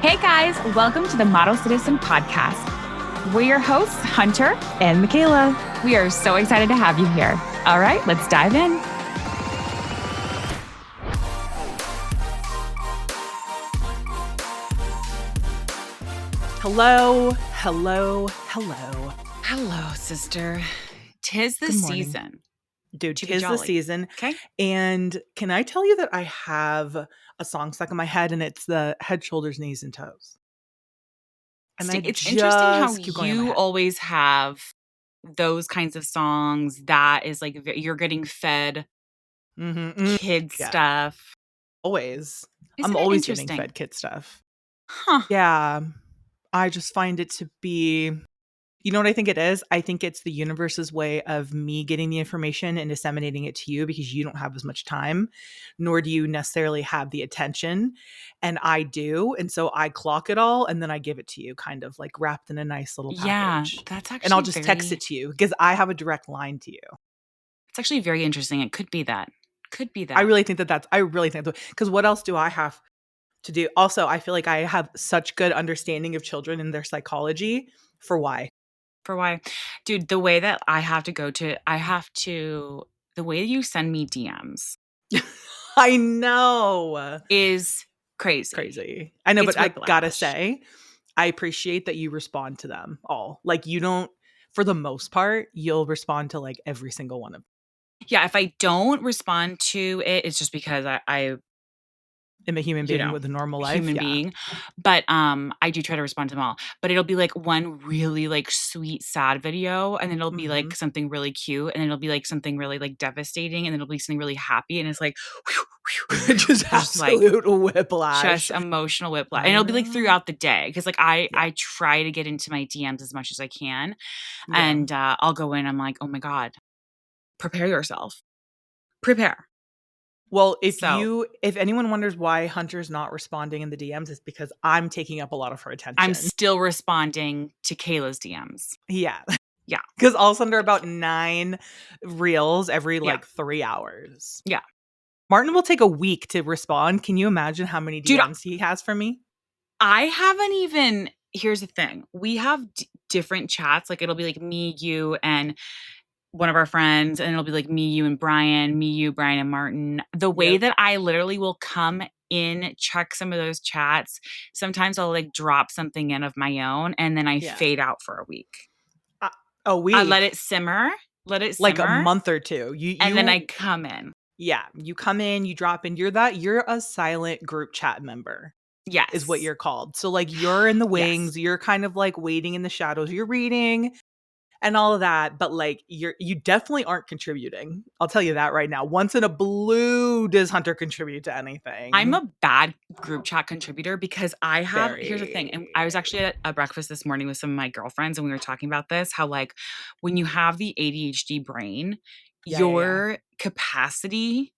Hey guys, welcome to the Model Citizen Podcast. We're your hosts, Hunter and Michaela. We are so excited to have you here. All right, let's dive in. Hello. Hello, sister. Tis the season. Dude, tis the season. Okay. And can I tell you that I have a song stuck in my head and it's the Head, Shoulders, Knees, and Toes. And It's interesting how you always have those kinds of songs that is like you're getting fed kid stuff. Always. Isn't I'm it always getting interesting? fed kid stuff. Huh. Yeah. I just find it to be, you know what I think it is? I think it's the universe's way of me getting the information and disseminating it to you because you don't have as much time, nor do you necessarily have the attention. And I do. And so I clock it all and then I give it to you, kind of like wrapped in a nice little package. Yeah, that's actually and I'll just text it to you because I have a direct line to you. It's actually very interesting. It could be that. I really think because what else do I have to do? Also, I feel like I have such good understanding of children and their psychology for why. Dude, the way that the way you send me DMs I know. is crazy. I know, It's but I gotta whiplash. say, I appreciate that you respond to them all. Like you don't, for the most part, you'll respond to like every single one of them. Yeah, if I don't respond to it, it's just because I I'm a human being with a normal life. human being. But I do try to respond to them all. But it'll be like one really like sweet, sad video, and then it'll be like something really cute, and then it'll be like something really like devastating, and then it'll be something really happy, and it's like just absolute whiplash. Just emotional whiplash. And it'll be like throughout the day. Cause like I try to get into my DMs as much as I can. Yeah. And I'll go in, I'm like, oh my God, prepare yourself. Prepare. Well, if anyone wonders why Hunter's not responding in the DMs, it's because I'm taking up a lot of her attention. I'm still responding to Kayla's DMs. Yeah. Yeah. Because I'll send her about 9 reels every like 3 hours. Yeah. Martin will take a week to respond. Can you imagine how many DMs he has for me? I haven't even, here's the thing. We have different chats. Like it'll be like me, you, and one of our friends, and it'll be like me, you, and Brian, me, you, Brian, and Martin. The way that I literally will come in, check some of those chats, sometimes I'll like drop something in of my own, and then I fade out for a week. A week? I let it simmer. Like a month or two. And then I come in. Yeah. You come in, you drop in. You're a silent group chat member. Yes. Is what you're called. So like you're in the wings, you're kind of like waiting in the shadows, you're reading and all of that, but like you definitely aren't contributing. I'll tell you that right now. Once in a blue does Hunter contribute to anything. I'm a bad group chat contributor because here's the thing, and I was actually at a breakfast this morning with some of my girlfriends and we were talking about this, how like when you have the ADHD brain, your capacity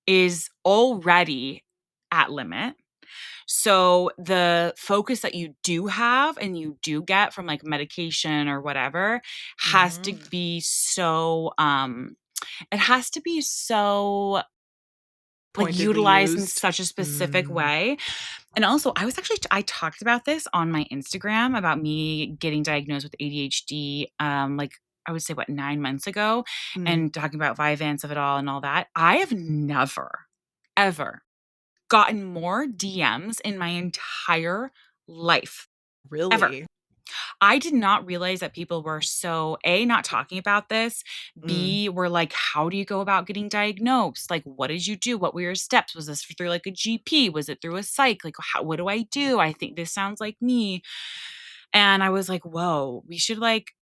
is already at limit. So the focus that you do have and you do get from like medication or whatever has to be so it has to be so like utilized in such a specific way. And also I talked about this on my Instagram about me getting diagnosed with ADHD like I would say 9 months ago and talking about Vyvanse of it all and all that. I have never ever gotten more DMs in my entire life. Really? Ever. I did not realize that people were so A, not talking about this. B, were like, how do you go about getting diagnosed? Like, what did you do? What were your steps? Was this through like a GP? Was it through a psych? Like, what do I do? I think this sounds like me. And I was like, whoa, we should like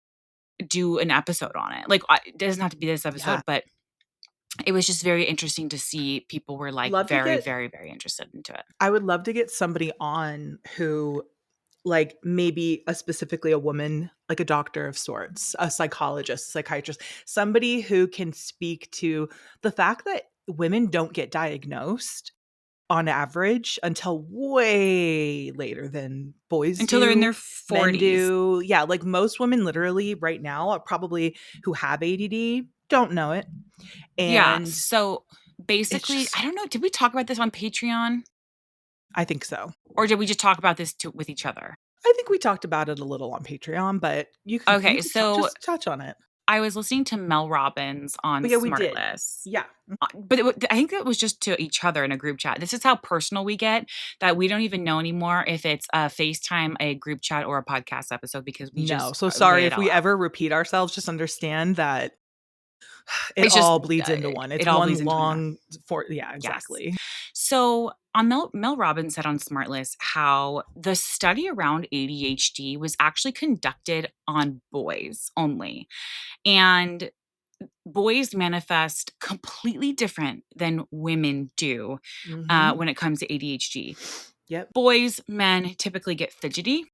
do an episode on it. Like, it doesn't have to be this episode, but it was just very interesting to see people were like very, very interested into it. I would love to get somebody on who like maybe specifically a woman, like a doctor of sorts, a psychologist, psychiatrist, somebody who can speak to the fact that women don't get diagnosed on average until way later than boys until they're in their 40s. Yeah, like most women literally right now probably who have ADD don't know it. And so basically, I don't know, did we talk about this on Patreon? I think so. Or did we just talk about this with each other? I think we talked about it a little on Patreon, but you Okay, could so just touch on it. I was listening to Mel Robbins on But yeah, we did. Smartless. Yeah. But I think it was just to each other in a group chat. This is how personal we get that we don't even know anymore if it's a FaceTime, a group chat, or a podcast episode because we No. just So lay sorry it if all we out. ever repeat ourselves, just understand that it It's just all bleeds into one. It's it all one bleeds into another. long for yeah, Yes. exactly. So on Mel Robbins said on Smartless how the study around ADHD was actually conducted on boys only. And boys manifest completely different than women do Mhm. when it comes to ADHD. Yep. Boys, men typically get fidgety,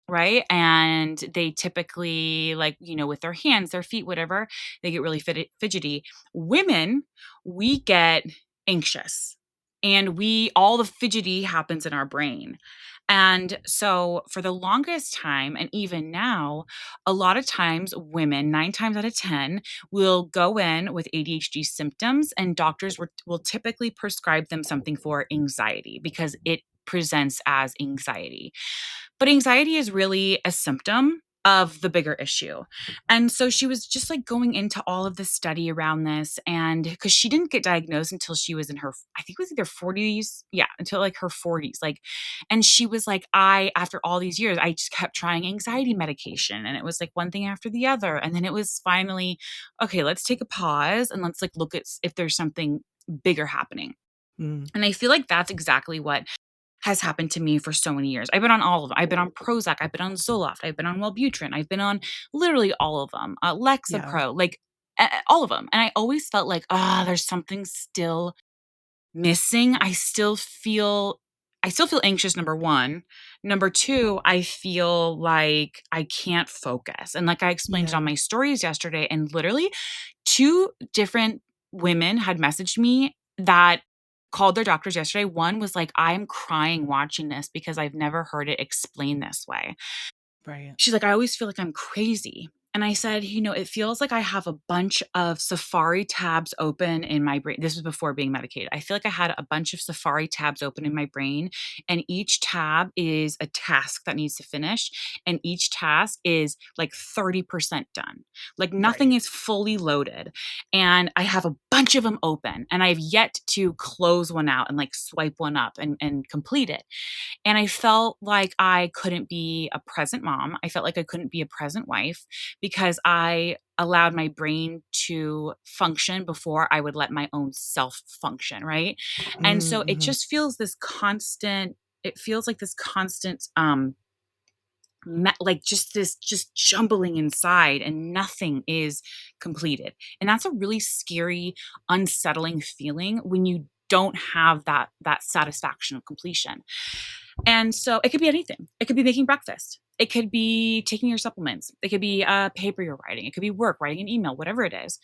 right? And they typically, like, with their hands, their feet, whatever, they get really fidgety. Women, we get anxious and all the fidgety happens in our brain. And so for the longest time, and even now, a lot of times women, 9 times out of 10, will go in with ADHD symptoms, and doctors will typically prescribe them something for anxiety because it presents as anxiety. But anxiety is really a symptom of the bigger issue. And so she was just like going into all of the study around this. And because she didn't get diagnosed until she was in her, I think it was either 40s. Yeah, until like her 40s. Like, and she was like, after all these years, I just kept trying anxiety medication. And it was like one thing after the other. And then it was finally, okay, let's take a pause and let's like look at if there's something bigger happening. Mm. And I feel like that's exactly what has happened to me for so many years. I've been on all of them. I've been on Prozac, I've been on Zoloft, I've been on Wellbutrin, I've been on literally all of them, Yeah. Lexapro, like all of them. And I always felt like, there's something still missing. I still feel anxious, number 1. Number 2, I feel like I can't focus. And like I explained it on Yeah. my stories yesterday, and literally 2 different women had messaged me that called their doctors yesterday. One was like, "I'm crying watching this because I've never heard it explained this way." Right. She's like, "I always feel like I'm crazy." And I said, "It feels like I have a bunch of Safari tabs open in my brain." This was before being medicated. I feel like I had a bunch of Safari tabs open in my brain, and each tab is a task that needs to finish, and each task is like 30% done. Like nothing Right. is fully loaded. And I have a bunch of them open, and I've yet to close one out and like swipe one up and complete it. And I felt like I couldn't be a present mom. I felt like I couldn't be a present wife because I allowed my brain to function before I would let my own self function, right? And so it Mhm. just feels this constant, it feels like this constant like just this just jumbling inside, and nothing is completed. And that's a really scary, unsettling feeling when you don't have that satisfaction of completion. And so it could be anything. It could be making breakfast. It could be taking your supplements. It could be a paper you're writing. It could be work, writing an email, whatever it is.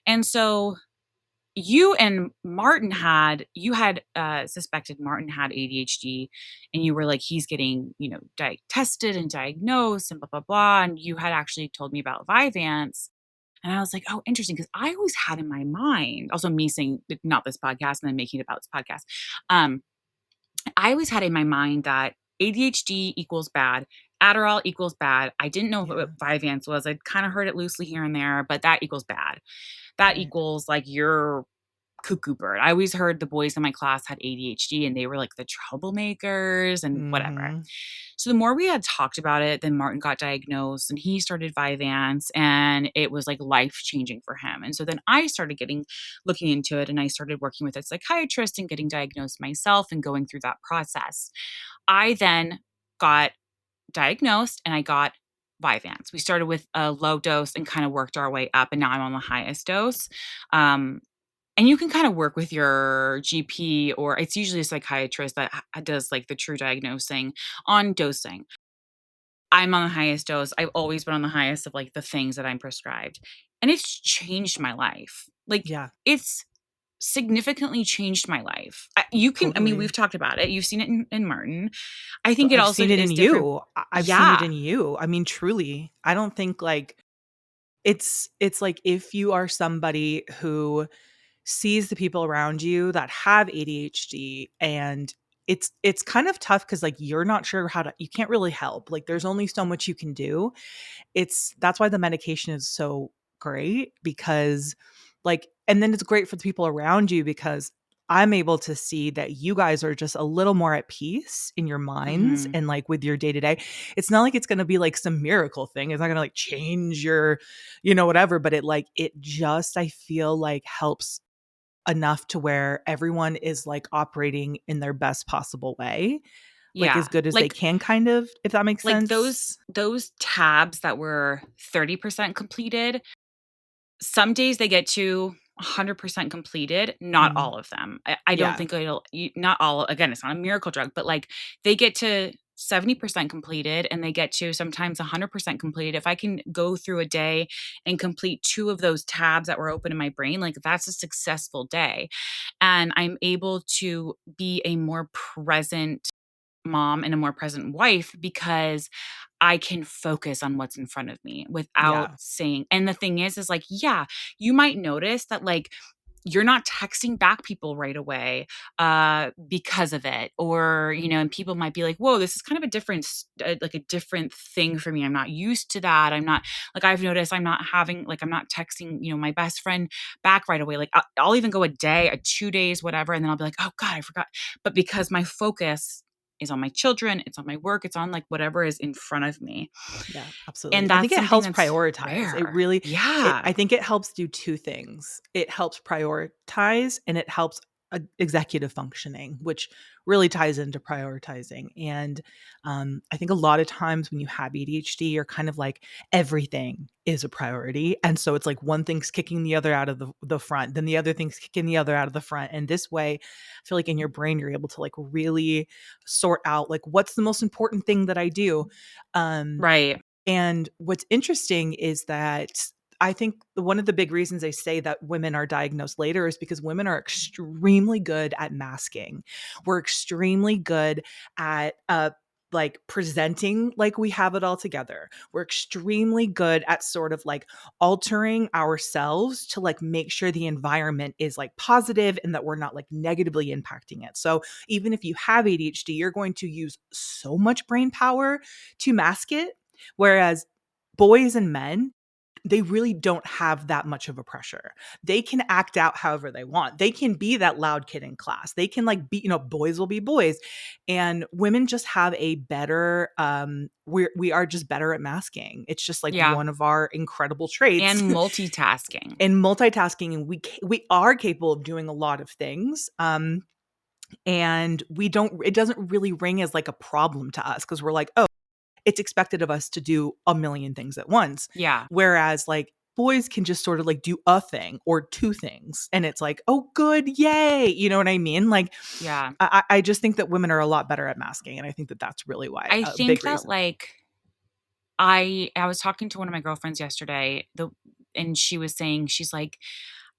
And so you had suspected Martin had ADHD, and you were like, he's getting, tested and diagnosed and blah, blah, blah. And you had actually told me about Vyvanse. And I was like, oh, interesting. Cause I always had in my mind, also me saying not this podcast and then making it about this podcast. Um, I always had in my mind that ADHD equals bad, Adderall equals bad. I didn't know Yeah. what Vyvanse was. I'd kind of heard it loosely here and there, but that equals bad. That Right. equals like you're cuckoo bird. I always heard the boys in my class had ADHD and they were like the troublemakers and whatever. Mhm. So the more we had talked about it, then Martin got diagnosed and he started Vyvanse, and it was like life changing for him. And so then I started looking into it, and I started working with a psychiatrist and getting diagnosed myself and going through that process. I then got diagnosed and I got Vyvanse. We started with a low dose and kind of worked our way up, and now I'm on the highest dose. Um, and you can kind of work with your GP, or it's usually a psychiatrist that does like the true diagnosing on dosing. I'm on the highest dose. I've always been on the highest of like the things that I'm prescribed. And it's changed my life. Like Yeah. it's significantly changed my life. I mean, Totally. we've talked about it. You've seen it in Martin. I think it I've also seen it in is different. you. I've seen it Yeah. in you. I mean, truly. I don't think like it's like if you are somebody who sees the people around you that have ADHD and it's kind of tough because like you're not sure how to you can't really help. Like there's only so much you can do. That's why the medication is so great because like and then it's great for the people around you because I'm able to see that you guys are just a little more at peace in your minds Mhm. and like with your day to day. It's not like it's going to be like some miracle thing. It's not going to like change your, whatever, but it just, I feel like helps enough to where everyone is like operating in their best possible way, like as Yeah. good as they can kind of, if that makes Like sense. those tabs that were 30% completed, some days they get to 100% completed, not Mm, all of them. I don't yeah. think not all, again, it's not a miracle drug, but like they get to 70% completed and they get to sometimes 100% completed. If I can go through a day and complete two of those tabs that were open in my brain, like that's a successful day. And I'm able to be a more present mom and a more present wife because I can focus on what's in front of me without Yeah. saying, and the thing is like, yeah, you might notice that like you're not texting back people right away because of it, or and people might be like, whoa, this is kind of a different like a different thing for me. I'm not used to that. I'm not, like, I've noticed I'm not having, like, I'm not texting my best friend back right away. Like I'll even go a day, 2 days, whatever, and then I'll be like, oh god, I forgot. But because my focus is on my children, it's on my work, it's on like whatever is in front of me. Yeah, And absolutely. I think that's it something helps that's prioritize. It rare. really Yeah. I think it helps do 2 things. It helps prioritize and it helps executive functioning, which really ties into prioritizing. And I think a lot of times when you have ADHD, you're kind of like everything is a priority. And so it's like one thing's kicking the other out of the front, then the other thing's kicking the other out of the front. And this way, I feel like in your brain, you're able to like really sort out like what's the most important thing that I do. Um, Right. and what's interesting is that I think one of the big reasons they say that women are diagnosed later is because women are extremely good at masking. We're extremely good at like presenting like we have it all together. We're extremely good at sort of like altering ourselves to like make sure the environment is like positive and that we're not like negatively impacting it. So even if you have ADHD, you're going to use so much brain power to mask it. Whereas boys and men, they really don't have that much of a pressure. They can act out however they want. They can be that loud kid in class. They can like be, boys will be boys. And women just have a better we are just better at masking. It's just like Yeah. one of our incredible traits. And multitasking. And multitasking, and we are capable of doing a lot of things. And we don't it doesn't really ring as like a problem to us because we're like, oh, it's expected of us to do a million things at once. Yeah. Whereas like boys can just sort of like do a thing or two things and it's like, oh good, yay. You know what I mean? Like Yeah. I just think that women are a lot better at masking. And I think that that's really why I a think big that, reason. like, I was talking to one of my girlfriends yesterday, and she was saying, she's like,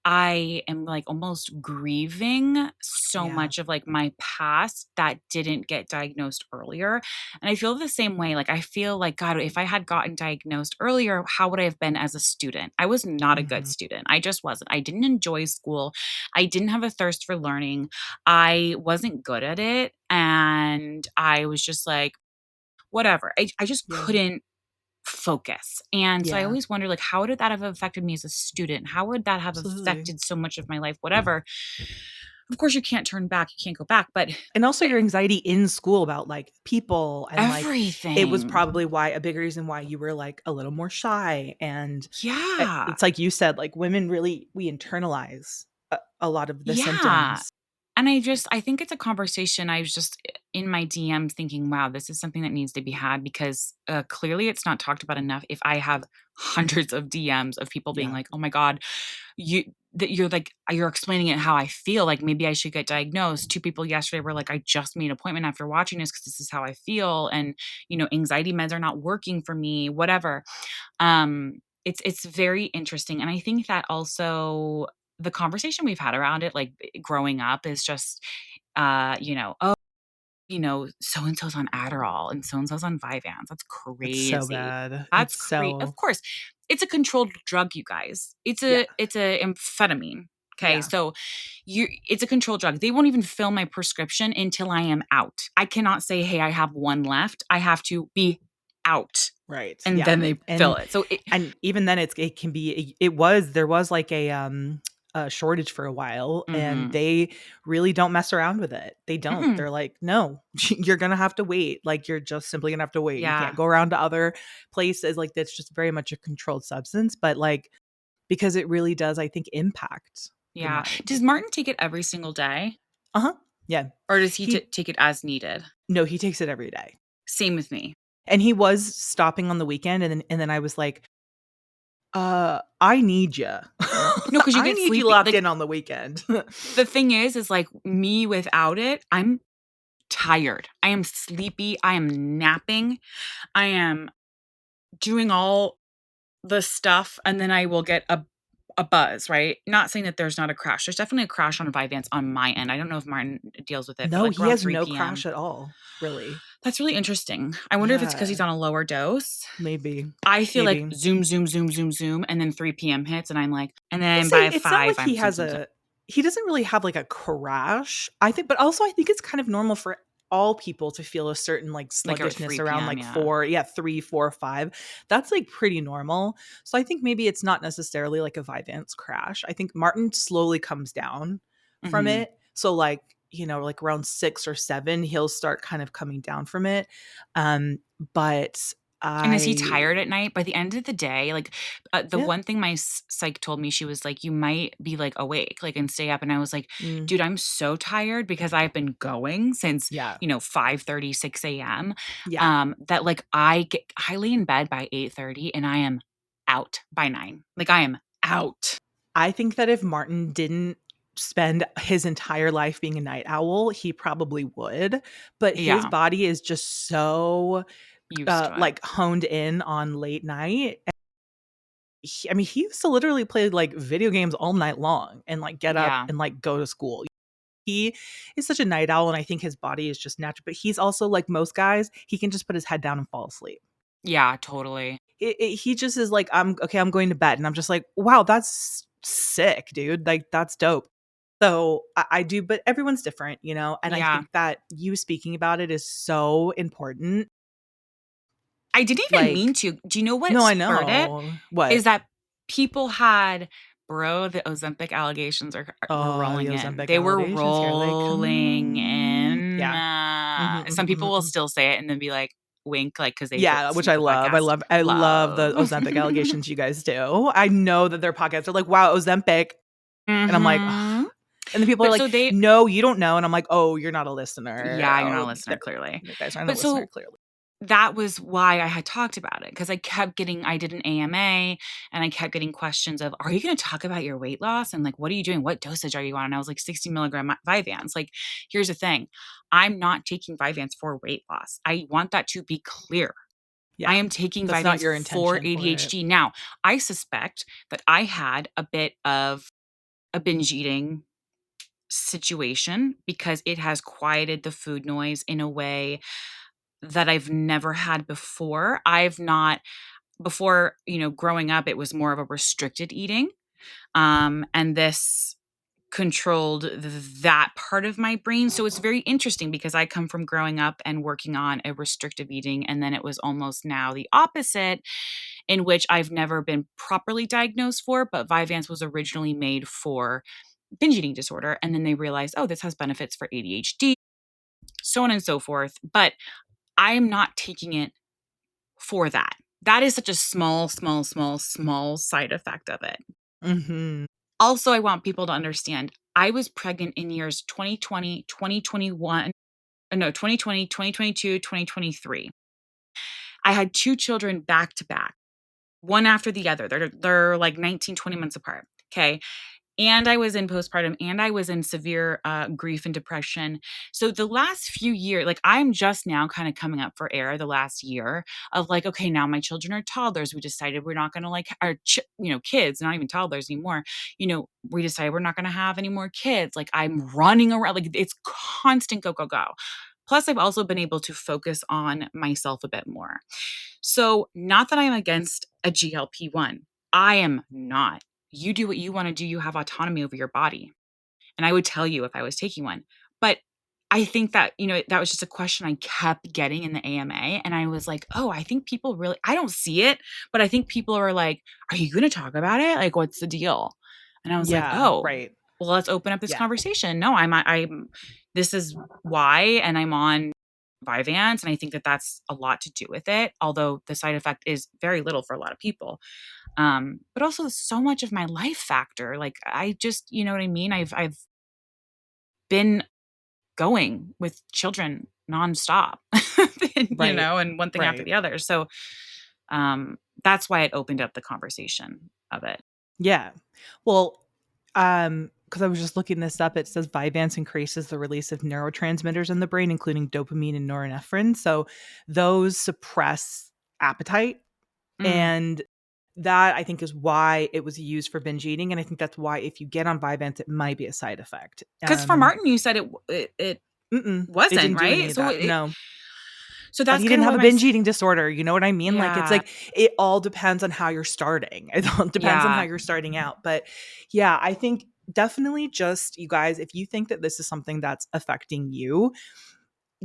I am like almost grieving so Yeah. much of like my past that didn't get diagnosed earlier. And I feel the same way. Like, I feel like, God, if I had gotten diagnosed earlier, how would I have been as a student? I was not a good Hmm. student. I just wasn't. I didn't enjoy school. I didn't have a thirst for learning. I wasn't good at it. And I was just like, whatever. I just Yeah. couldn't focus. And so I Yeah. always wonder, like, how did that have affected me as a student? How would that have Absolutely. affected so much of my life? Whatever. Of course, you can't turn back. You can't go back, but And also eh, your anxiety in school about like people and like it was everything. probably why a big reason why you were like a little more shy and Yeah. it's like you said, like women really we internalize a lot of the Yeah. symptoms. And I think it's a conversation. I was just in my DMs thinking, wow, this is something that needs to be had because clearly it's not talked about enough. If I have hundreds of DMs of people being Yeah. like, oh my God, you that you're like you're explaining it how I feel, like maybe I should get diagnosed. Two people yesterday were like, I just made an appointment after watching this because this is how I feel. And anxiety meds are not working for me, whatever. It's very interesting. And I think that also the conversation we've had around it, like growing up, is just oh, so and so's on Adderall and so and so's on Vyvanse. That's It's so crazy. bad. That's It's crazy. so Of course, it's a controlled drug, you guys. It's yeah. a amphetamine. Okay, Yeah. so it's a controlled drug. They won't even fill my prescription until I am out. I cannot say, "Hey, I have one left." I have to be out, Right. and Yeah. then they fill it. So And even then it can be it was there was like a shortage for a while, and Mhm. they really don't mess around with it. They don't. Mm-mm. They're like, "No, you're going to have to wait. Like you're just simply going to have to wait. You can't Yeah, go around to other places." Like that's just very much a controlled substance, but like because it really does I think impact the yeah. mind. Does Martin take it every single day, Uh-huh. Yeah. or does he He take it as needed? No, he takes it every day. Same with me. And he was stopping on the weekend, and then I was like, I need you. No, because you I get need you sleepy. locked Like, in on the weekend." the thing is, like, me without it, I'm tired. I am sleepy. I am napping. I am doing all the stuff, and then I will get a buzz, right? Not saying that there's not a crash. There's definitely a crash on Vyvanse on my end. I don't know if Martin deals with it, but, No, like, he around has 3 no PM. crash at all, really. That's really interesting. I wonder if it's because Yeah, he's on a lower dose. maybe, I feel like maybe. zoom, zoom, zoom, zoom, zoom, and then 3 PM hits, and I'm like and I then say by it's not 5, like I'm he zoom, has zoom, zoom. a he doesn't really have, like, a crash, I think, but also I think it's kind of normal for all people to feel a certain, like, Like, at sluggishness 3 around, PM, like, yeah. 4 yeah, 3, 4, 5. That's, like, pretty normal. So I think maybe it's not necessarily like a Vyvanse crash. I think Martin slowly comes down from Mhm. it. So, like, like, around 6 or 7, he'll start kind of coming down from it. Um, but And is he I tired at night? By the end of the day, like, the yeah, one thing my psych told me, she was like, "You might be, like, awake, like, and stay up," and I was like, mm, "Dude, I'm so tired because I've been going since, yeah, 5:30, 6 AM, yeah. that, like, I lay in bed by 8:30 and I am out by 9. Like, I am out." I think that if Martin didn't spend his entire life being a night owl, he probably would, but his Yeah, body is just so, used to it. like, honed in on late night. I mean, he used to literally play, like, video games all night long and, like, get up Yeah. and, like, go to school. He is such a night owl, and I think his body is just natural, but he's also like most guys, he can just put his head down and fall asleep. Yeah, totally. He just is like, I'm going to bed," and I'm just like, "Wow, that's sick, dude, like, that's dope." So, I do but everyone's different, and I Yeah. think that you speaking about it is so important, I didn't even mean like to. Do you know what no, I spurred it? know. Is What? that people had bro, the Ozempic allegations were Oh, the rolling in. Ozempic They were allegations, here they rolling come. in. Yeah. Mhm, Some mhm, people mhm, will mhm. still say it and then be like, wink, like, because they Yeah, which listen I to the love. I podcast. love I love the Love. Ozempic allegations you guys do. I know that their podcasts are like, "Wow, Ozempic," and I'm like, "Ugh." Mhm. And then people are But like, so they "No, you don't know," and I'm like, "Oh, you're not a listener. yeah, you're not Oh, a listener, there clearly. you guys aren't a But listener, so clearly." that was why I had talked about it because I did an AMA and I kept getting questions of, "Are you gonna talk about your weight loss? And, like, what are you doing? What dosage are you on?" And I was like, 60 milligram Vyvanse. Like, here's the thing. I'm not taking Vyvanse for weight loss. I want that to be clear. I Yeah. am taking That's not Vyvanse your for intention for it. ADHD. Now, I suspect that I had a bit of a binge eating situation because it has quieted the food noise in a way that I've never had before. I've not before, growing up, it was more of a restricted eating. And this controlled that part of my brain. So it's very interesting because I come from growing up and working on a restrictive eating. And then it was almost now the opposite, in which I've never been properly diagnosed for, but Vyvanse was originally made for binge eating disorder. And then they realized, oh, this has benefits for ADHD, so on and so forth. But I am not taking it for that. That is such a small, small, small, small side effect of it. Mhm. Also, I want people to understand I was pregnant in years 2020, 2021, no, 2020, 2022, 2023. I had 2 children back to back, one after the other. They're like 19, 20 months apart. Okay. And I was in postpartum and I was in severe grief and depression. So the last few years, like I'm just now kind of coming up for air the last year of like, okay, now my children are toddlers. We decided we're not going to like our, kids, not even toddlers anymore. We decided we're not going to have any more kids. Like I'm running around, like it's constant go, go, go. Plus, I've also been able to focus on myself a bit more. So, not that I'm against a GLP-1. I am not. you do what you want to do. You have autonomy over your body. And I would tell you if I was taking one. But I think that, that was just a question I kept getting in the AMA. And I was like, oh, I think people really, I don't see it, but I think people are like, are you going to talk about it? Like, what's the deal? And I was like, Yeah, oh, right. well, let's open up this Yeah. conversation. No, this is why, and I'm on Vyvanse. And I think that that's a lot to do with it. Although the side effect is very little for a lot of people. But also so much of my life factor. Like I just, you know what I mean? I've been going with children nonstop, Right. and one thing after Right. the other. So that's why it opened up the conversation of it. Yeah. Well, because I was just looking this up, it says Vyvanse increases the release of neurotransmitters in the brain, including dopamine and norepinephrine. So those suppress appetite. And that I think is why it was used for binge eating. And I think that's why if you get on Vyvanse, it might be a side effect. Because for Martin, you said it It wasn't didn't do any right. of that. No. So But that's he kind didn't of have what a my binge eating disorder. You know what I mean? Like, it's yeah, like, it all depends on how you're starting. It all depends on how yeah. you're starting out. But yeah, I think definitely just, you guys, if you think that this is something that's affecting you,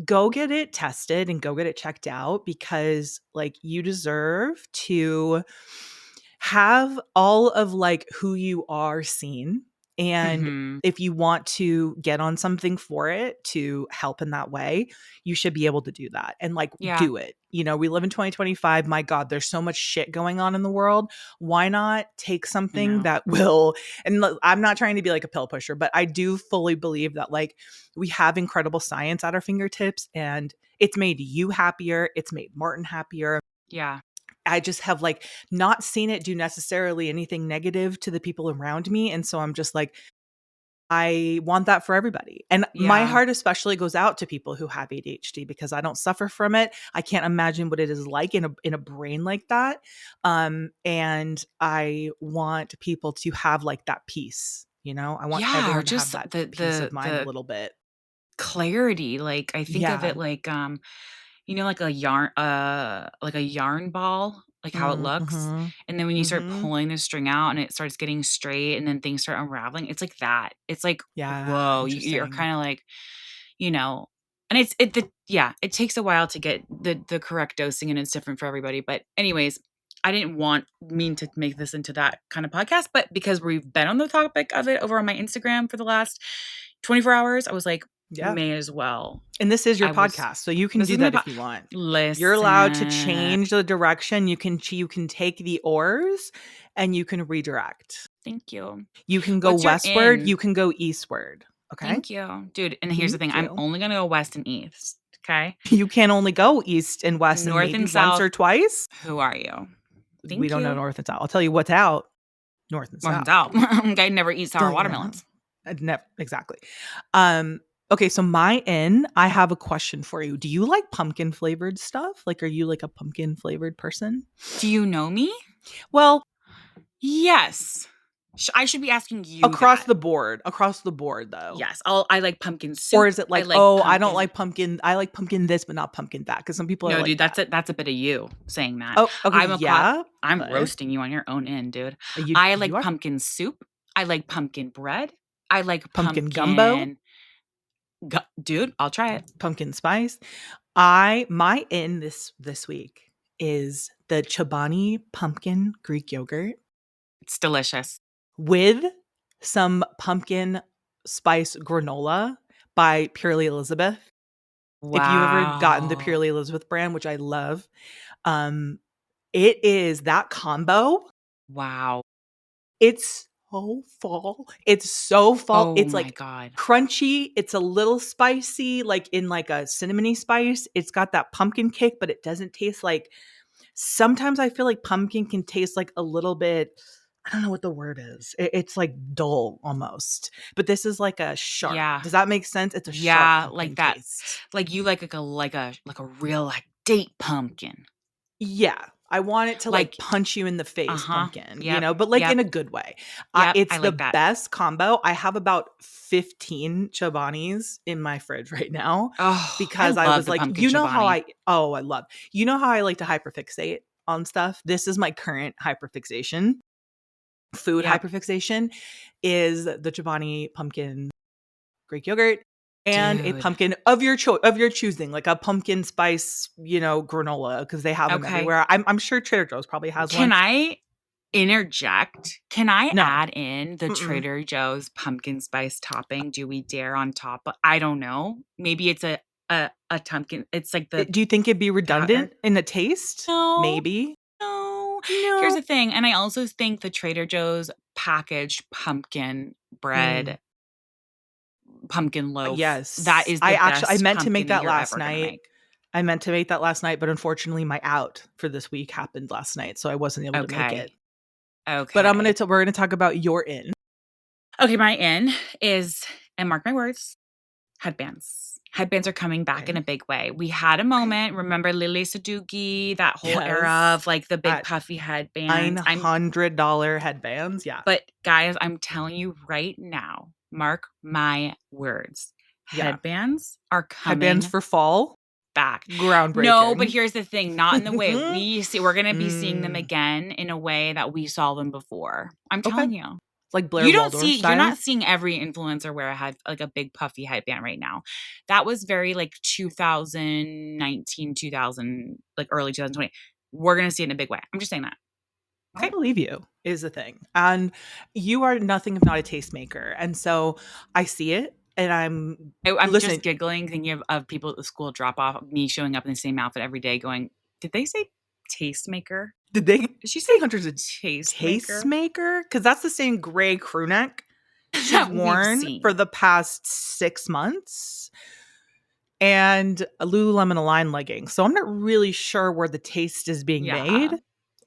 go get it tested and go get it checked out, because like you deserve to have all of like who you are seen. And Mhm. if you want to get on something for it to help in that way, you should be able to do that and like Yeah, do it. We live in 2025. My God, there's so much shit going on in the world. Why not take I something know. that will, and I'm not trying to be like a pill pusher, but I do fully believe that like we have incredible science at our fingertips, and it's made you happier. It's made Martin happier. Yeah. I just have like not seen it do necessarily anything negative to the people around me. And so I'm just like, I want that for everybody. And my Yeah. heart especially goes out to people who have ADHD, because I don't suffer from it. I can't imagine what it is like in a brain like that. And I want people to have like that peace, I want Yeah, or everyone to have just that the peace of the mind a the little bit. clarity. Like I think of Yeah. it like like a yarn ball, like how it looks. Mm-hmm. And then when you start Mm-hmm. pulling the string out and it starts getting straight and then things start unraveling, it's like that. It's like, Yeah. whoa, you're Interesting. kind of like, you know, and it takes a while to get the correct dosing and it's different for everybody. But anyways, I didn't mean to make this into that kind of podcast, but because we've been on the topic of it over on my Instagram for the last 24 hours, I was like, Yeah. may as well. And this is your I was podcast, so you can This do is my that if you want. You're allowed to listen. change the direction. You can take the oars and you can redirect. Thank you. You can go What's your westward, in? you can go eastward, okay? Thank you. Dude, and here's the thing, Thank I'm you. only gonna go west and east, okay? You can only go east and west and North maybe and once south, or twice. who are you? We Thank don't know you. north and south. I'll tell you what's out, north and North and south. south. Guy never eats sour watermelons. Exactly. Okay, so my in, I have a question for you. Do you like pumpkin flavored stuff? Like, are you like a pumpkin flavored person? Do you know me? Well, Yes. I should be asking you across that. the board. Across the board, though. Yes. I like pumpkin Or soup. is it I like, like "Oh, I don't pumpkin. like pumpkin. I like pumpkin this, but not pumpkin that," because some people are No, like dude, that. that's a bit of you saying that. Oh, okay, yeah, I'm but roasting you on your own end, dude. I you like are pumpkin soup. I like pumpkin bread. I like pumpkin gumbo, dude, I'll try it. pumpkin spice. My in this week is the Chobani pumpkin Greek yogurt It's delicious. with some pumpkin spice granola by Purely Elizabeth. If you've ever gotten the Wow. Purely Elizabeth brand, which I love, um, it is that combo. Wow. It's so fall. It's so fall. Oh It's my like god. crunchy. It's a little spicy, like in like a cinnamony spice. It's got that pumpkin kick, but it doesn't taste like, sometimes I feel like pumpkin can taste like a little bit, I don't know what the word is. It's like dull almost. But this is like a sharp. Yeah. Does that make sense? It's a sharp Yeah, pumpkin like that. taste. Like you like a real like date pumpkin. Yeah. I want it to like Like, punch you in the face, uh-huh. pumpkin, Yep. but like Yep. in a good way. Yep. It's I the like that. best combo. I have about 15 Chobanis in my fridge right now, Oh, I because I love was the like, pumpkin chobani. I love, I like to hyperfixate on stuff. This is my current hyperfixation. food Yep. hyperfixation is the Chobani pumpkin Greek yogurt and a Dude. pumpkin of your choosing, like a pumpkin spice, granola, because they have them Okay. everywhere. I'm sure Trader Joe's probably has one. Can I interject? Can I No. add in the Mm-mm. Trader Joe's pumpkin spice topping? Do we dare on top of, I don't know. Maybe it's a pumpkin. It's like the Do you think it'd be powder. redundant in the taste? No. Maybe. No. Here's No. the thing, and I also think the Trader Joe's packaged pumpkin Mm. bread, pumpkin loaf, that Yes. is the I best meant to make pumpkin that that you're last ever gonna night. make. I meant to make that last night, but unfortunately my out for this week happened last night, so I wasn't able to make it. Okay. But Okay. we're gonna talk about your in. Okay, my in is, and mark my words, headbands. Headbands are coming back in Okay. a big way. We had a Okay. moment, remember Lily Saduki, that whole era Yes. of like the big At puffy headbands. $900 headbands. Yeah. But guys, I'm telling you right now, mark my words. Yeah. Headbands are Headbands coming for fall. back. No, but Groundbreaking. here's the thing, not in the way we're gonna be seeing them Mm. again in a way that we saw them before. I'm Okay. telling you. Like Blair Waldorf You're style. not seeing every influencer wear like a big puffy headband right now. That was very like 2019, 2000, like early 2020. We're gonna see it in a big way. I'm just saying that. I Okay. believe you is the thing. And you are nothing if not a tastemaker. And so I see it and I'm just listen, giggling thinking of people at the school drop off, me showing up in the same outfit every day going, did they say tastemaker? did they Did she say say Hunter's a tastemaker? tastemaker? Because that's the same gray crew neck she's That we've worn for seen. the past 6 months. And a Lululemon Align leggings. So I'm not really sure where the taste is being made. Yeah.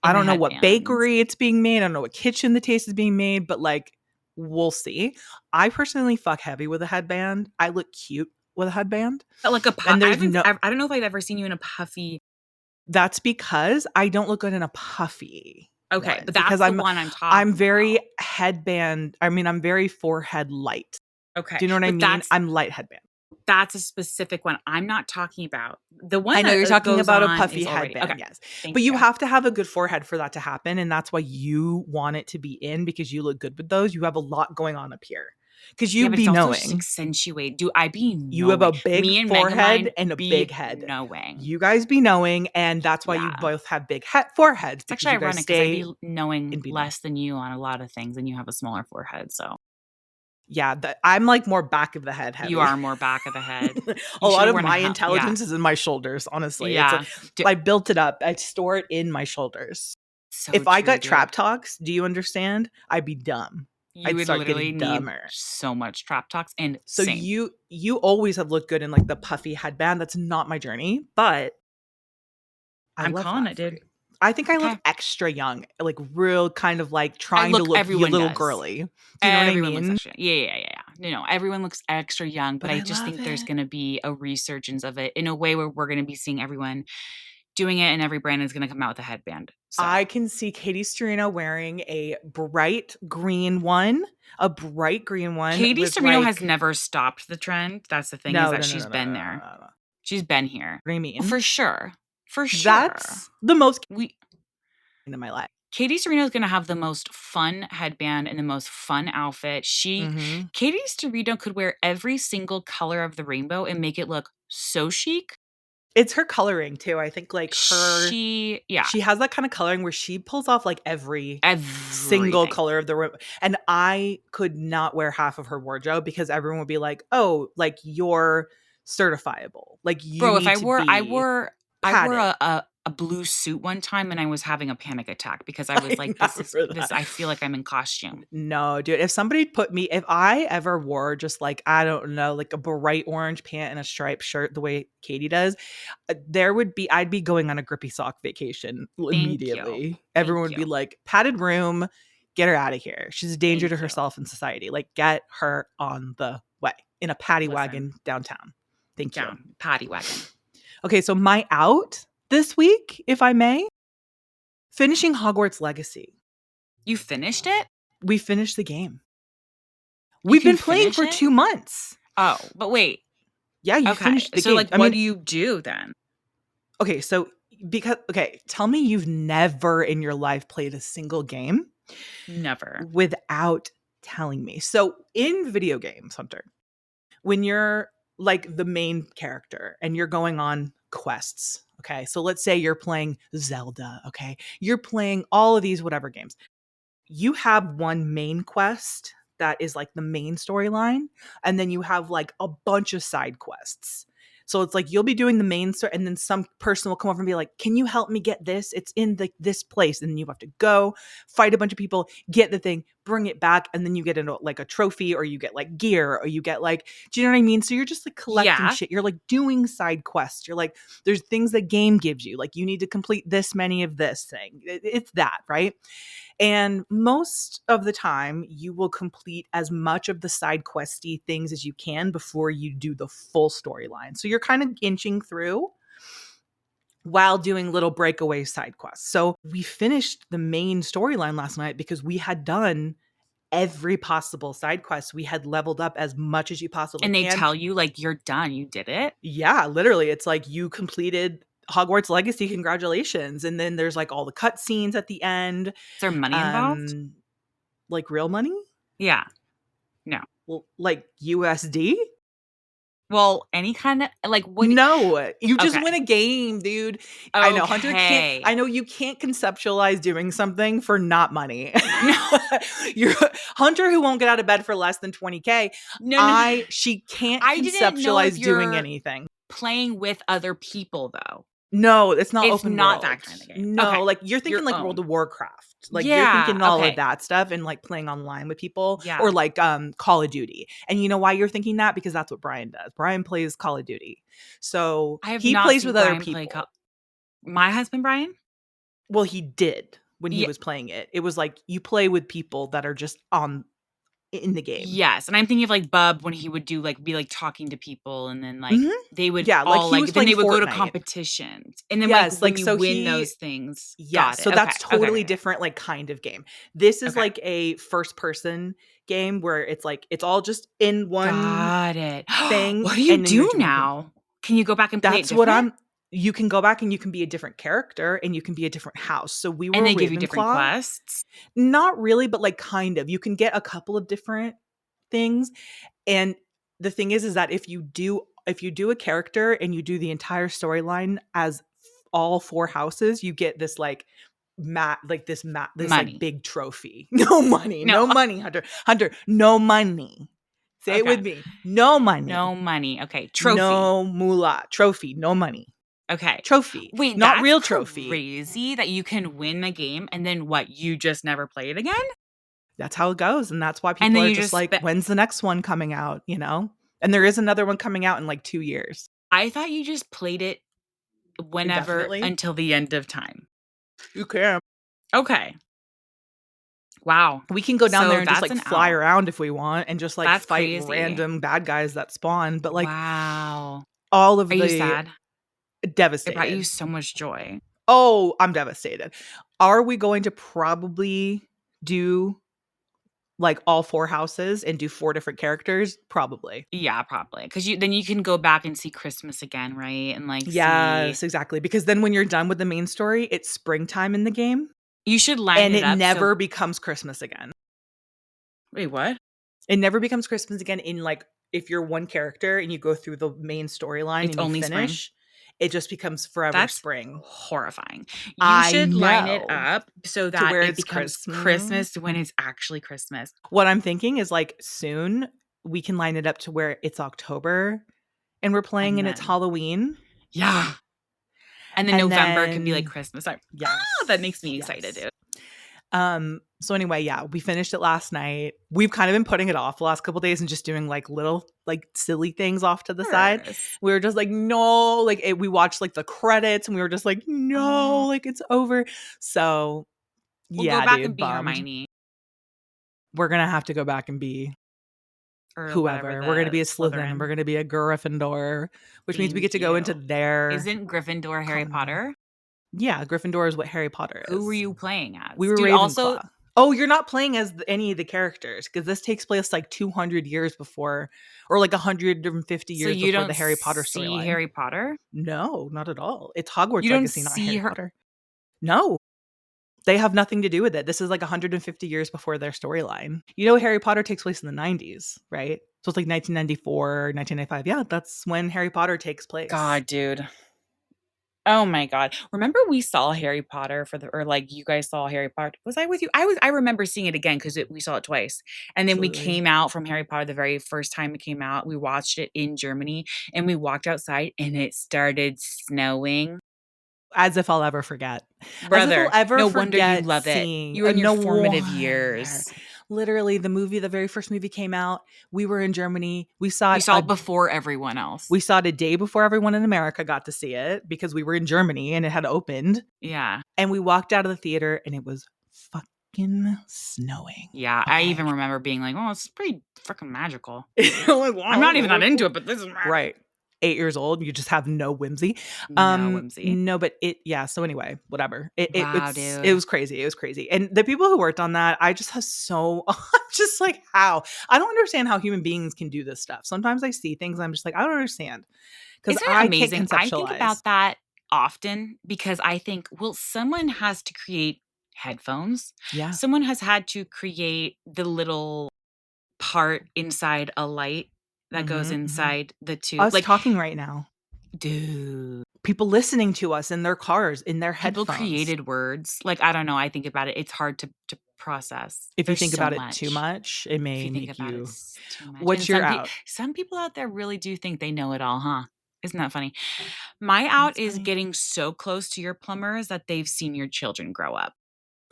I In the don't know what headbands. bakery it's being made. I don't know what kitchen the taste is being made, but like we'll see. I personally fuck heavy with a headband. I look cute with a headband. But like And there's no I don't know if I've ever seen you in a puffy. that's because I don't look good in a puffy Okay, one but because that's the one I'm I'm talking very about. headband. I mean, I'm very forehead light. Okay, Do you know what I but mean? I'm light headband. that's a specific one. I'm not talking about. The one I know you're that talking goes about a on puffy is already okay. headband, yes. Thank But you you. have to have a good forehead for that to happen, and that's why you want it to be in because you look good with those. You have a lot going on up here. Because Yeah, you but it's be also just knowing. accentuate. Do I be You have a knowing? big Me and forehead Megamind and a big be head. knowing. You guys be knowing, and that's why you Yeah. both have big foreheads It's because actually you guys ironic because I stay be knowing and be known. less than you on a lot of things, and you have a smaller forehead. So Yeah, I'm like more back of the head you heavy. are more back of the head. A You should lot have of worn a my helmet. Yeah. intelligence is in my shoulders, honestly. Yeah. I built it up. I store it in my shoulders. So If I true, got dude. trap talks, do you understand? I'd be dumb. You I'd would start literally getting need dumber. so much trap talks and So same. you always have looked good in like the puffy headband. That's not my journey, but I I'm love calling that it, for dude. you. I think I look Okay. extra young, like real kind of like trying to look a Everyone little does. girly. Do you know what I Everyone looks mean? extra. Yeah. No, everyone looks extra young, but But I I just love think there's it. going to be a resurgence of it in a way where we're going to be seeing everyone doing it and every brand is going to come out with a headband. So, I can see Katie Storino wearing a bright green one Katie with Serino has like never stopped the trend. That's the thing is no, that no, no, she's no, no, no, been no, there. no, no. She's been here. What do you Oh, mean? for sure. For sure. That's the most We in my life. Katie Serino is gonna have the most fun headband and the most fun outfit. Mhm. Katie Serino could wear every single color of the rainbow and make it look so chic. It's her coloring too. I think like Yeah, she has that kind of coloring where she pulls off like every single everything. color of the room. And I could not wear half of her wardrobe because everyone would be like, "Oh, like you're certifiable. Like you Bro, if need to be I wore padded." a blue suit one time and I was having a panic attack because I was I like, remember this that. I feel like I'm in costume. No, dude. If I ever wore just like, I don't know, like a bright orange pant and a striped shirt the way Katie does, I'd be going on a grippy sock vacation Thank you. immediately. Everyone Thank would be you. like, padded room, get her out of here. She's a danger to Thank you. herself and society. Like, get her on the way in a paddy Listen, wagon downtown. Thank you. down, paddy wagon. Okay, so my out this week, if I may, finishing Hogwarts Legacy. You finished it? We finished the game. You We've can been playing finish for it? 2 months. Oh, but wait. Yeah, you Okay. finished the So game. like I what mean, do you do then? okay, so tell me you've never in your life played a single game. Never. without telling me. So in video games, Hunter, when you're like the main character and you're going on quests, okay? So let's say you're playing Zelda, okay? You're playing all of these whatever games. You have one main quest that is like the main storyline, and then you have like a bunch of side quests. So it's like you'll be doing the main story, and then some person will come over and be like, "Can you help me get this? It's in this place." And then you have to go fight a bunch of people, get the thing, bring it back, and then you get into like a trophy, or you get like gear, or you get like, do you know what I mean? So you're just like collecting Yeah. shit. You're like doing side quests. You're like, there's things the game gives you, like you need to complete this many of this thing. It's that, right? And most of the time, you will complete as much of the side questy things as you can before you do the full storyline. So you're kind of inching through while doing little breakaway side quests. So we finished the main storyline last night because we had done every possible side quest. We had leveled up as much as you possibly And they can. tell you like you're done, you did it. Yeah, literally. It's like you completed Hogwarts Legacy, congratulations. And then there's like all the cutscenes at the end. Is there money involved? Like real money? Yeah. No. Well, like USD? Well, any kind of like when No, you just okay. win a game, dude. I know Hunter can't. Okay. I know you can't conceptualize doing something for not money. No. You're Hunter who won't get out of bed for less than 20K. No. She can't I didn't know if conceptualize doing you're anything. playing with other people though. No, it's not It's open not world. that kind of game. No, Okay. like you're thinking Your like World own. of Warcraft. Like you're Yeah. thinking all of Okay. that stuff and like playing online with people Yeah. or like Call of Duty. And you know why you're thinking that? Because that's what Brian does. Brian plays Call of Duty. So I have he not plays seen with other Brian play people. my husband Brian? Well, he did when he Yeah. was playing it. It was like you play with people that are just on in the game. Yes, and I'm thinking of like Bub when he would do like be like talking to people and then like Mhm. they would Yeah, like all he was like then playing they would go to Fortnite. competitions. And then like Yes, when like you so win he those things, yes, got it. so Okay. that's Okay. totally different like kind of game. This is Okay. like a first person game where it's like it's all just in one Got it. thing What do you and then you're do doing things. now? Can you go back and play it That's what different? you can go back and you can be a different character and you can be a different house. So we And were they give you different Ravenclaw. quests? Not really, but like kind of. You can get a couple of different things. And the thing is that if you do a character and you do the entire storyline as all four houses, you get this like this like Money. big trophy. No money, No. no money, Hunter. Hunter, no money. Say it Okay. with me. No money. No money. Okay. Trophy. No moolah. Trophy, no money. Okay. Trophy. Wait, Not that's real trophy. crazy that you can win a game and then what? You just never play it again? That's how it goes. And that's why And people then are you just just like, when's the next one coming out? You know? And there is another one coming out in like 2 years. I thought you just played it whenever Indefinitely. until the end of time. You can. Okay. Wow. We can go down So there and just that's like an fly out. around if we want and just like That's fight crazy. random bad guys that spawn. But like Wow. all of Are you the sad? It brought you devastated. so much joy. Oh, I'm devastated. Are we going to probably do like all four houses and do four different characters? Probably. Yeah, probably. Because then you can go back and see Christmas again, right? And like see. Yes, exactly. Because then when you're done with the main story, it's springtime in the game You should line and it it up. So never becomes Christmas again. wait, what? It never becomes Christmas again in like if you're one character and you go through the main storyline It's and you only spring. finish, it just becomes forever That's spring. horrifying. You I should line it know. up so To that where it it's becomes Christmas. Christmas when it's actually Christmas. What I'm thinking is like soon we can line it up to where it's October and we're playing And and it's then, Halloween. yeah. And then And November can be like then Christmas. yes. That makes me excited, Yes. dude. So anyway, yeah, we finished it last night. We've kind of been putting it off the last couple days and just doing like little like silly things off to the side. Course. We were just like, no, like we watched like the credits and we were just like, no, like it's over. So We'll go yeah, back and dude, be bummed. Hermione We're gonna have to go back and be or whatever whoever. We're gonna the be a Slytherin and we're Slytherin. gonna be a Gryffindor, which means we get Thank to go into you. their Isn't Gryffindor Harry common room. Potter? Yeah, Gryffindor is what Harry Potter Who were is. you playing We as? were Do you also Ravenclaw. Oh, you're not playing as any of the characters because this takes place like 200 years before, or like 150 so years you before the don't Harry Potter see storyline. Harry Potter? No, not at all. It's Hogwarts You don't Legacy, not see Harry her Potter. No, They have nothing to do with it. This is like 150 years before their storyline. You know, Harry Potter takes place in the 90s, right? So it's like 1994, 1995. Yeah, that's when Harry Potter takes place. God, dude. Oh my god. Remember we saw Harry Potter or, like, you guys saw Harry Potter was I with you? I remember seeing it again 'cause we saw it twice, and then we Absolutely. came out from Harry Potter the very first time it came out, we watched it in Germany, and we walked outside, and it started snowing. As if I'll ever forget. As if I'll Brother, ever no wonder you forget love it. seeing You were in your no formative wonder. years. Literally, the very first movie came out, we were in Germany. We saw You it saw it before everyone else. a day before everyone in America got to see it because we were in Germany and it had opened. Yeah. And we walked out of the theater and it was fucking snowing. Yeah, I even Okay. remember being like, "Oh, it's pretty freaking magical." Like, I'm wow, not even that really into cool. it, but this is magical. Right. 8 years old, you just have no whimsy. No whimsy. No, but so anyway, whatever. Wow, It dude. was crazy. It was crazy. And the people who worked on that, I just have so I'm just like, how? I don't understand how human beings can do this stuff. Sometimes I see things, I'm just like, I don't understand. Because Isn't it I can't amazing? I think conceptualize. about that often because I think, well, someone has to create headphones. Yeah. Someone has had to create the little part inside a light that goes Mhm, mhm. inside the tube. Us Like, talking right now. dude, People listening to us in their cars, in their people headphones. created words. Like, I don't know. I think about it. It's hard to process. If you There's think so about it too much. much, it If may you think make about it, you it's too much. what's And your out? some people out there really do think they know it all, huh? Isn't that funny? My out That's is funny. getting so close to your plumbers that they've seen your children grow up.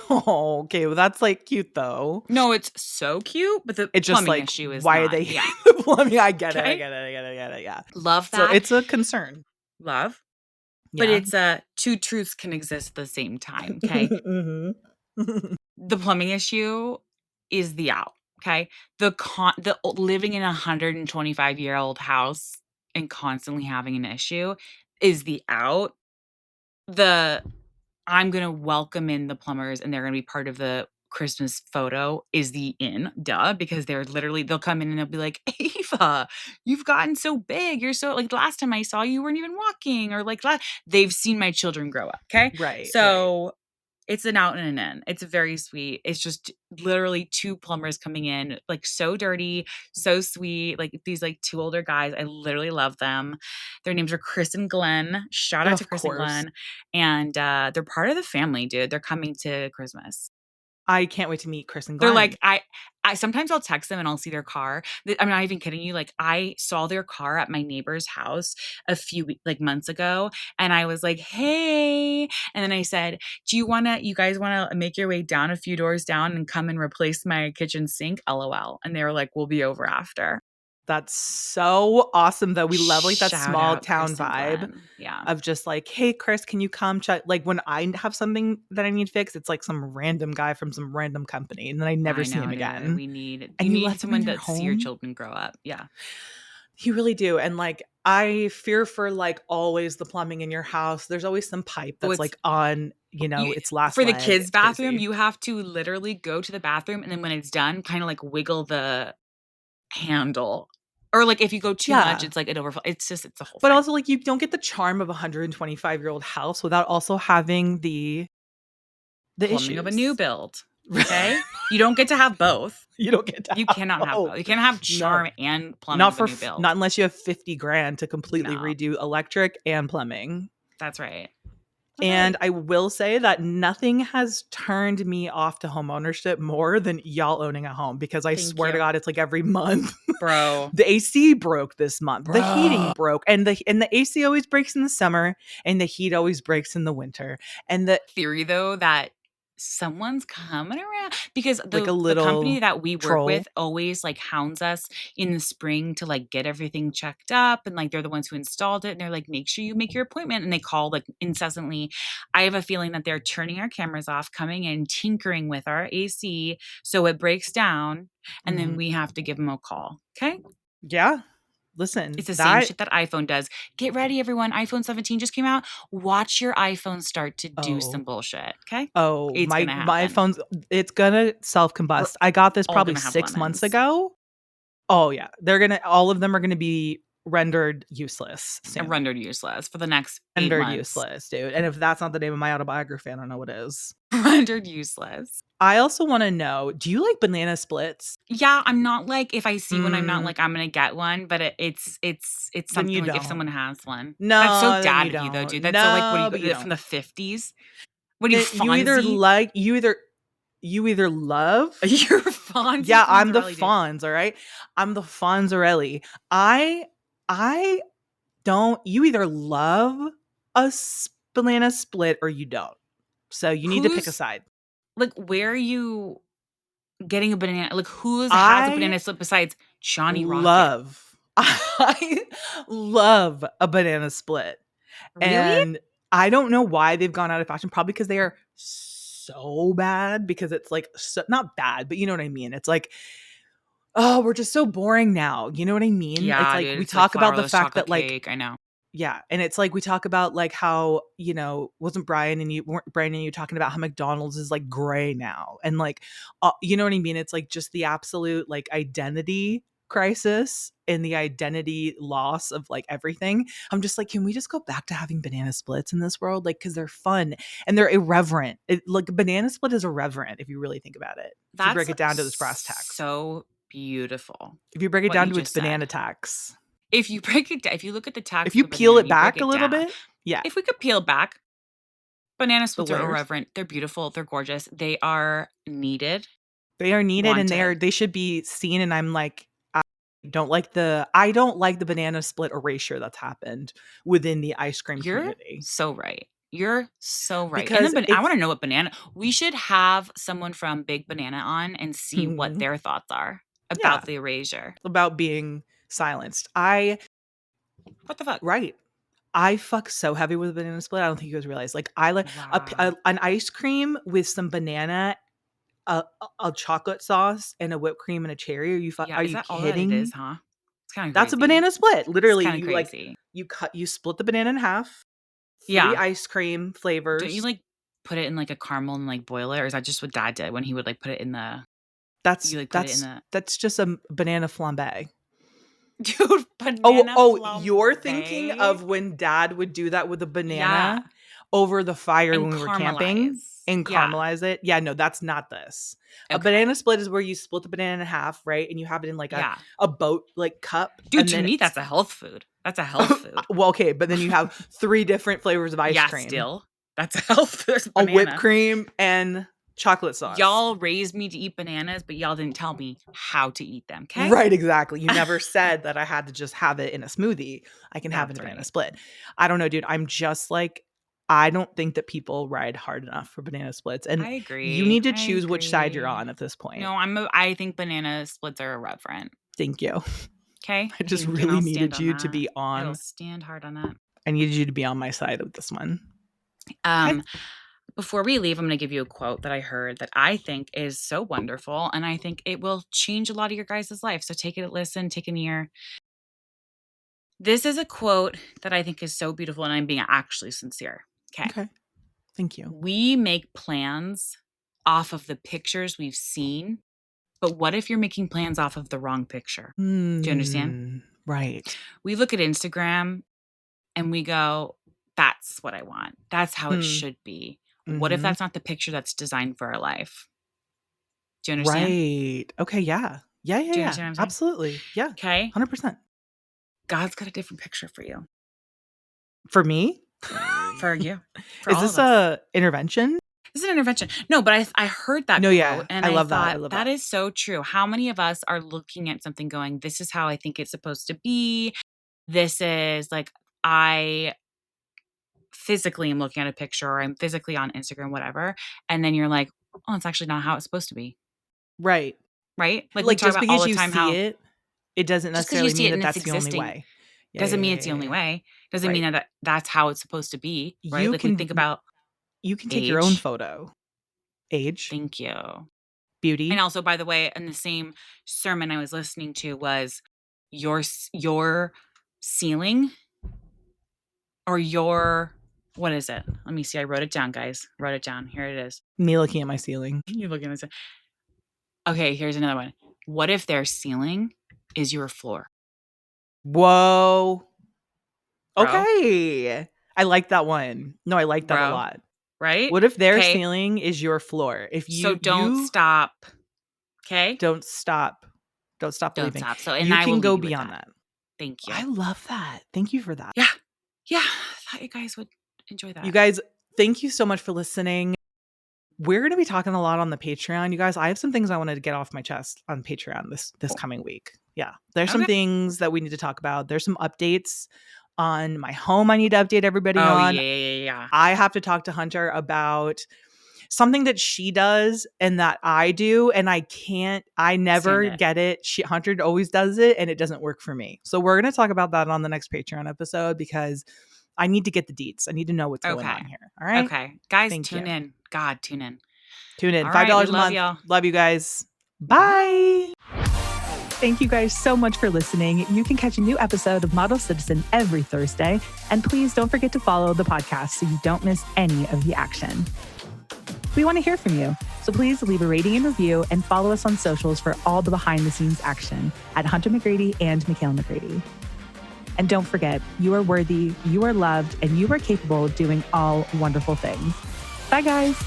Oh, okay, well, that's, like, cute, though. No, it's so cute, but the It's just plumbing like, issue is why are not. they Yeah. plumbing? I get it, I Okay. get it, I get it, I get it, yeah. Love So, that. it's a concern. Love. But Yeah. it's two truths can exist at the same time. Okay. Mhm. The plumbing issue is the out. Okay. Living in a 125-year-old house and constantly having an issue is the out. The I'm gonna welcome in the plumbers and they're gonna be part of the Christmas photo is the in, duh, because they'll come in and they'll be like, "Ava, you've gotten so big. You're so like the last time I saw you, you weren't even walking," or like they've seen my children grow up. Okay. Right, right. So it's an out and an in. It's very sweet. It's just literally two plumbers coming in, like so dirty, so sweet. Like these like two older guys. I literally love them. Their names are Chris and Glenn. Shout out to Of Chris and course. Glenn. And they're part of the family, dude. They're coming to Christmas. I can't wait to meet Chris and They're like, Glenn. I sometimes I'll text them and I'll see their car. I'm not even kidding you. Like I saw their car at my neighbor's house a few like months ago, and I was like, "Hey," and then I said, you guys wanna make your way down a few doors down and come and replace my kitchen sink? LOL." And they were like, "We'll be over after." That's so awesome, though. We love, like, that Shout small out town Chris and vibe Glenn. Yeah. of just like, "Hey, Chris, can you come check?" Like, when I have something that I need fixed, it's like some random guy from some random company, and then I never I see him know, dude. again. You And you need let them in someone your to see your home? children grow up. Yeah. You really do, and, like, I fear for, like, always the plumbing in your house. There's always some pipe Oh, that's, like, on, you its last for the leg. kids' It's bathroom, crazy. you have to literally go to the bathroom, and then when it's done, kinda, like, wiggle the handle. Or, like, if you go too much, Yeah, it's like it overflows. It's a whole but thing. also, like, you don't get the charm of a 125-year-old house without also having the Plumbing of a new issues. build, okay? You don't get to have both. You don't get to You have cannot have both. both. You can't have No. charm and plumbing of a new build. Not unless you have 50 grand to completely No. redo electric and plumbing. That's right. That's right. And I will say that nothing has turned me off to homeownership more than y'all owning a home, because I Thank swear to you. God, it's like every month. Bro. The AC broke this month. The heating Bro. broke, and the AC always breaks in the summer, and the heat always breaks in the winter. And the Theory though that someone's coming around because like a the company little that we work troll. with always like hounds us in the spring to like get everything checked up, and like they're the ones who installed it, and they're like, make sure you make your appointment, and they call like incessantly. I have a feeling that they're turning our cameras off, coming in, tinkering with our AC so it breaks down, and then Mhm. we have to give them a call. Okay. Yeah. Listen, It's the same that shit that iPhone does. Get ready, everyone. iPhone 17 just came out. Watch your iPhone start to do some oh. bullshit. Okay. Oh, It's gonna my happen. phone's it's gonna We're self-combust. I got this all probably gonna have 6 months lemons. ago. Oh, yeah. They're gonna all of them are gonna be rendered useless and soon. rendered useless for the next 8 Rendered months. useless, dude. And if that's not the name of my autobiography, I don't know what is. Rendered useless. I also want to know, do you like banana splits? Yeah, I'm not like if I see one, I'm not Mm, like, "I'm gonna get one," but it's then you something like if don't. someone has one. That's so No, then dad you of you though, don't. dude. That's so like, what do No, you but you from don't. the '50s? What are you, Then Fonzie? you either love. You're Fonzie Yeah, I'm the Fonzarelli, dude. Fonz, all right? I'm the Fonzarelli. I don't you either love a banana split or you don't. So you need to pick a Who's side. like, where are you getting a banana? Like, who's has a I banana split besides Johnny Rocket? love I love a banana split. Really? And I don't know why they've gone out of fashion, probably because they are so bad because it's like not bad, but you know what I mean? It's like, oh, we're just so boring now. You know what I mean? It's Yeah, like dude. we It's like talk about the flourless fact chocolate that like cake. I know. yeah, and it's like we talk about like how, wasn't Brian and you talking about how McDonald's is like gray now and like you know what I mean? It's like just the absolute like identity crisis and the identity loss of like everything. I'm just like, can we just go back to having banana splits in this world? Like, because they're fun and they're irreverent. Like a banana split is irreverent if you really think about it. If you break That's it down to its brass tacks. so beautiful. If you break it What down you to its just said. banana tacks. If you break it down, if you look at the If tax you of a peel banana and it you break back a it little down, bit, yeah, if we could peel back, banana the splits are layers. irreverent. They're beautiful. They're gorgeous. They are needed, They are needed and wanted. they should be seen, and I'm like, I don't like the banana split erasure that's happened within the ice cream You're community. so right. You're so right. And Because then I want it's to know what banana. We should have someone from Big Banana on and see what their thoughts are yeah, about the erasure. about being silenced. I What the fuck? right. I fuck so heavy with a banana split. I don't think you guys realize. Like I like Wow. an ice cream with some banana, a chocolate sauce, and a whipped cream and a cherry. Yeah. Are Is you that all that it kidding? is, huh? It's kind of That's a crazy. banana split. It's Literally, kind of crazy. you split the banana in half, 3 Yeah. ice cream Don't you flavors. like put it in like a caramel and like boil it? Or is that just what dad did when he would like put it in That's you like put it in that's the that's just a banana flambe. dude, Oh, banana you're thinking flambe? of when dad would do that with a Yeah. banana over the fire And when we were camping caramelize. and Yeah. caramelize it. Yeah, no, that's not this. A Okay. banana split is where you split the banana in half, right? And you have it in like Yeah. a boat like cup Dude, and to then me, it's that's a health food. That's a health food. well, okay, but then you have 3 different flavors of ice Yeah, cream, still. That's a health food. There's a whipped banana. cream and chocolate sauce. Y'all raised me to eat bananas, but y'all didn't tell me how to eat them, okay? Right, exactly. You never said that I had to just have it in a smoothie. I can have it in That's a banana right. split. I don't know, dude. I'm just like, I don't think that people ride hard enough for banana splits. And I you agree. need to I choose which side you're agree. on at this point. No, I think banana splits are irreverent. Thank you. Okay? I just And really I'll stand needed on you to that. be I will on. stand hard on that. I needed you to be on my side with this one. Okay. Um, Before we leave, I'm going to give you a quote that I heard that I think is so wonderful, and I think it will change a lot of your guys' life. So take it a listen, take an ear. This is a quote that I think is so beautiful, and I'm being actually sincere. Okay. Okay. Thank you. We make plans off of the pictures we've seen, but what if you're making plans off of the wrong picture? Do you understand? Right. We look at Instagram and we go, that's what I want. That's how it Hmm. should be. What if Mm-hmm. that's not the picture that's designed for our life? Do you understand? Right. Okay. Yeah. Yeah. Yeah. Do you Yeah. understand what I'm saying? Absolutely. Yeah. Okay. 100%. God's got a different picture for you, For me? for you, for Is all of this us. a intervention? This is an intervention. No, but I heard that No, quote yeah. and I I love that. I thought love that that. is so true. How many of us are looking at something going, this is how I think it's supposed to be? This is like, I physically am looking at a picture or I'm physically on Instagram, whatever. And then you're like, oh, it's actually not how it's supposed to be. Right. Right? Like we Like, talk just about all because the you time see how it, it doesn't just because you necessarily see mean it that and it's that's the only existing way. Yeah, yeah, doesn't mean yeah, it's the yeah, only yeah. way. Doesn't Right. mean that that's how it's supposed to be. Right? You Like we can think about you can take your own age. photo. Age, Thank you. And beauty. also, by the way, in the same sermon I was listening to was your ceiling or your what is it? Let me see. I wrote it down, guys. Wrote it down. Here it is. Me looking at my ceiling. You looking at this? Okay, here's another one. What if their ceiling is your floor? Whoa. bro, Okay. I like that one. No, I like that a bro, lot. right? What if their Okay. ceiling is your floor? If So don't you stop. Okay. don't stop, don't stop Don't believing. stop. So, and You I will can leave go you with beyond that. that. Thank I you. love that. Thank you for that. Yeah. Yeah. I thought you guys would enjoy You that. guys, thank you so much for listening. We're going to be talking a lot on the Patreon. You guys, I have some things I wanted to get off my chest on Patreon this Cool. coming week. Yeah. There's some Okay. things that we need to talk about. There's some updates on my home I need to update everybody Oh, on. yeah. I have to talk to Hunter about something that she does and that I do, and I Stand never it. get it. Hunter always does it, and it doesn't work for me. So we're going to talk about that on the next Patreon episode because I need to get the deets. I need to know what's going Okay. on here. All right. Okay. Guys, Thank you. tune in. God, tune in. Tune in. All right. We $5 a love month. y'all. Love you guys. Bye. Bye. Thank you guys so much for listening. You can catch a new episode of Model Citizen every Thursday. And please don't forget to follow the podcast so you don't miss any of the action. We want to hear from you, so please leave a rating and review and follow us on socials for all the behind-the-scenes action at Hunter McGrady and Michaela McGrady. And don't forget, you are worthy, you are loved, and you are capable of doing all wonderful things. Bye, guys.